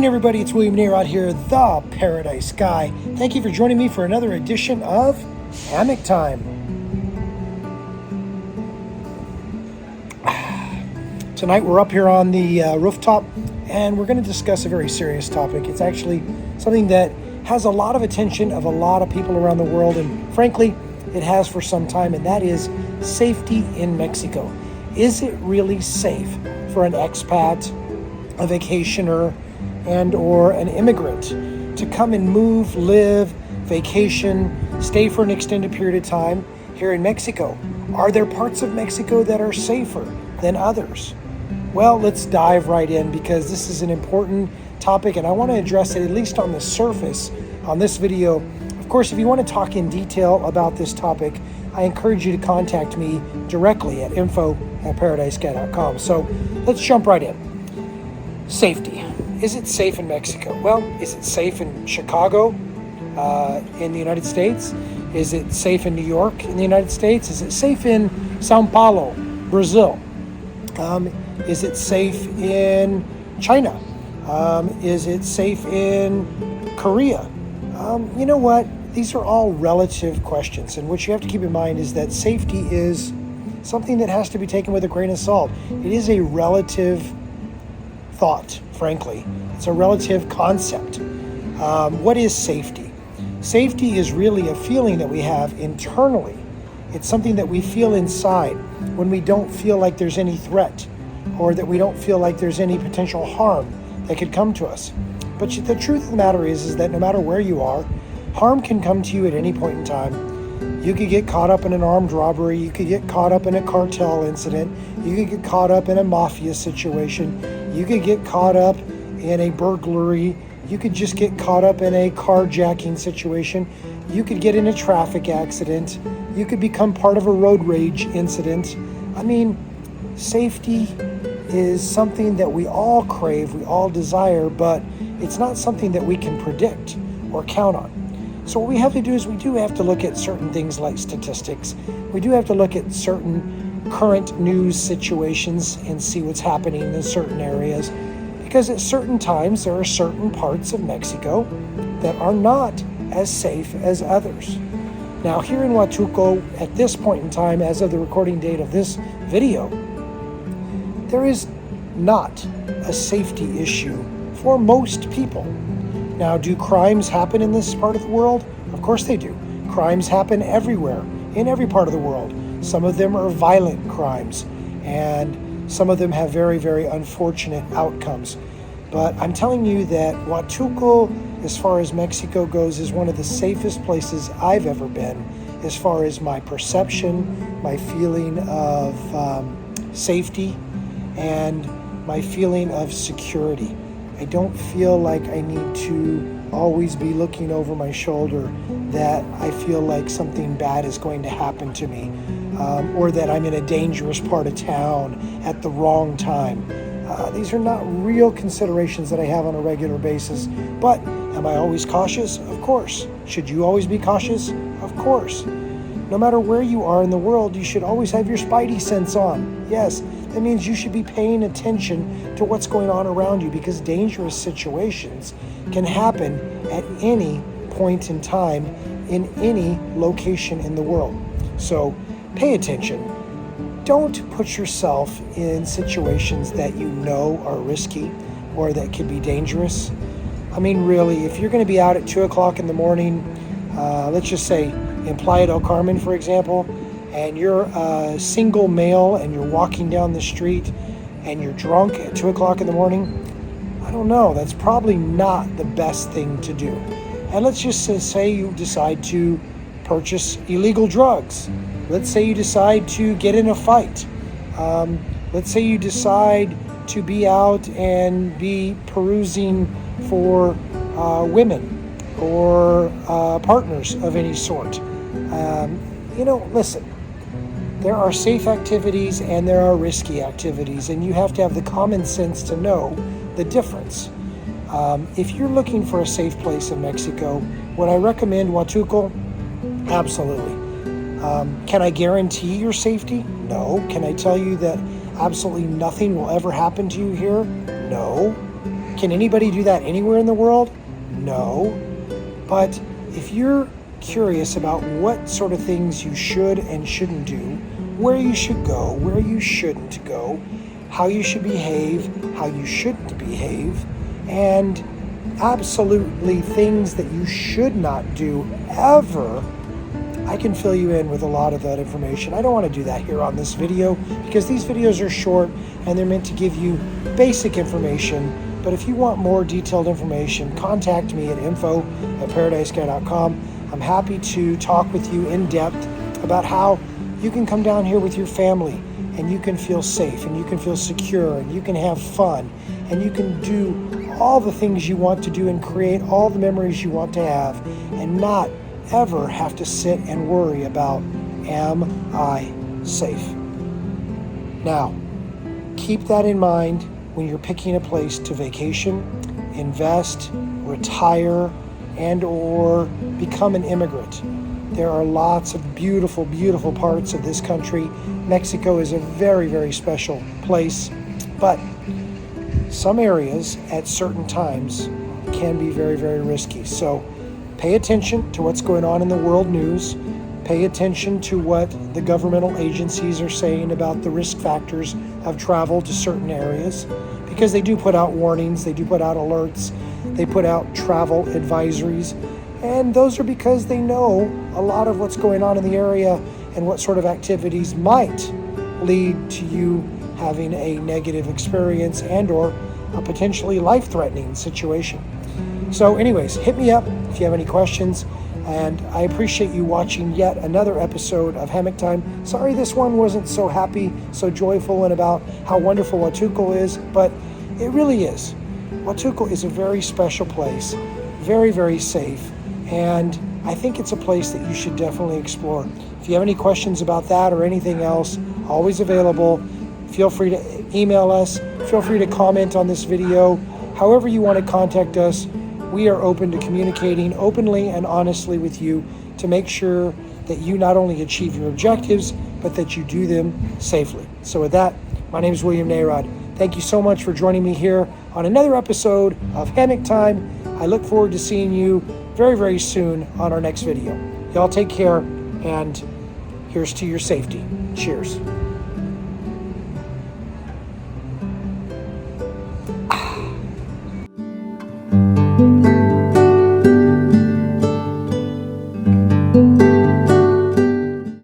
morning, everybody. It's William Nayrod here, the Paradise Guy. Thank you for joining me for another edition of Hammock Time. Tonight we're up here on the rooftop, and we're going to discuss a very serious topic. It's actually something that has a lot of attention of a lot of people around the world, and frankly, it has for some time, and that is safety in Mexico. Is it really safe for an expat, a vacationer, and or an immigrant to come and move, live, vacation, stay for an extended period of time here in Mexico? Are there parts of Mexico that are safer than others? Well, let's dive right in because this is an important topic and I want to address it at least on the surface on this video. Of course, if you want to talk in detail about this topic, I encourage you to contact me directly at info@paradiseguy.com. So let's jump right in. Safety. Is it safe in Mexico? Well, is it safe in Chicago in the United States? Is it safe in New York in the United States? Is it safe in Sao Paulo, Brazil? Is it safe in China? Is it safe in Korea? You know what? These are all relative questions, and what you have to keep in mind is that safety is something that has to be taken with a grain of salt. It is a relative thought, frankly. It's a relative concept. What is safety? Safety is really a feeling that we have internally. It's something that we feel inside when we don't feel like there's any threat or that we don't feel like there's any potential harm that could come to us. But the truth of the matter is that no matter where you are, harm can come to you at any point in time. You could get caught up in an armed robbery. You could get caught up in a cartel incident. You could get caught up in a mafia situation. You could get caught up in a burglary. You could just get caught up in a carjacking situation. You could get in a traffic accident. You could become part of a road rage incident. I mean, safety is something that we all crave, we all desire, but it's not something that we can predict or count on. So what we have to do is we do have to look at certain things like statistics. We do have to look at certain current news situations and see what's happening in certain areas. Because at certain times, there are certain parts of Mexico that are not as safe as others. Now, here in Huatulco, at this point in time, as of the recording date of this video, there is not a safety issue for most people. Now, do crimes happen in this part of the world? Of course they do. Crimes happen everywhere, in every part of the world. Some of them are violent crimes, and some of them have very, very unfortunate outcomes. But I'm telling you that Huatulco, as far as Mexico goes, is one of the safest places I've ever been, as far as my perception, my feeling of safety, and my feeling of security. I don't feel like I need to always be looking over my shoulder, that I feel like something bad is going to happen to me, or that I'm in a dangerous part of town at the wrong time. These are not real considerations that I have on a regular basis, but am I always cautious? Of course. Should you always be cautious? Of course. No matter where you are in the world, you should always have your spidey sense on. Yes, that means you should be paying attention to what's going on around you because dangerous situations can happen at any point in time in any location in the world. So pay attention. Don't put yourself in situations that you know are risky or that could be dangerous. I mean, really, if you're going to be out at 2 o'clock in the morning, let's just say in Playa del Carmen, for example, and you're a single male and you're walking down the street and you're drunk at 2 o'clock in the morning, I don't know, that's probably not the best thing to do. And let's just say you decide to purchase illegal drugs. Let's say you decide to get in a fight. Let's say you decide to be out and be perusing for women or partners of any sort. Listen, there are safe activities and there are risky activities, and you have to have the common sense to know the difference. If you're looking for a safe place in Mexico, would I recommend Huatulco? Absolutely. Can I guarantee your safety? No. Can I tell you that absolutely nothing will ever happen to you here? No. Can anybody do that anywhere in the world? No. But if you're curious about what sort of things you should and shouldn't do, where you should go, where you shouldn't go, how you should behave, how you shouldn't behave, and absolutely things that you should not do ever, I can fill you in with a lot of that information. I don't want to do that here on this video because these videos are short and they're meant to give you basic information. But if you want more detailed information, contact me at info@paradisesky.com. I'm happy to talk with you in depth about how you can come down here with your family and you can feel safe and you can feel secure and you can have fun and you can do all the things you want to do and create all the memories you want to have and not ever have to sit and worry about, am I safe? Now, keep that in mind when you're picking a place to vacation, invest, retire, and or become an immigrant. There are lots of beautiful, beautiful parts of this country. Mexico is a very, very special place, but some areas at certain times can be very, very risky. So pay attention to what's going on in the world news. Pay attention to what the governmental agencies are saying about the risk factors of travel to certain areas, because they do put out warnings, they do put out alerts, they put out travel advisories, and those are because they know a lot of what's going on in the area and what sort of activities might lead to you having a negative experience and or a potentially life-threatening situation. So anyways, hit me up if you have any questions, and I appreciate you watching yet another episode of Hammock Time. Sorry this one wasn't so happy, so joyful, and about how wonderful Huatulco is, but it really is. Huatulco is a very special place, very, very safe, and I think it's a place that you should definitely explore. If you have any questions about that or anything else, always available. Feel free to email us. Feel free to comment on this video. However you want to contact us, we are open to communicating openly and honestly with you to make sure that you not only achieve your objectives, but that you do them safely. So with that, my name is William Nayrod. Thank you so much for joining me here on another episode of Hammock Time. I look forward to seeing you very, very soon on our next video. Y'all take care, and here's to your safety. Cheers. Thank you.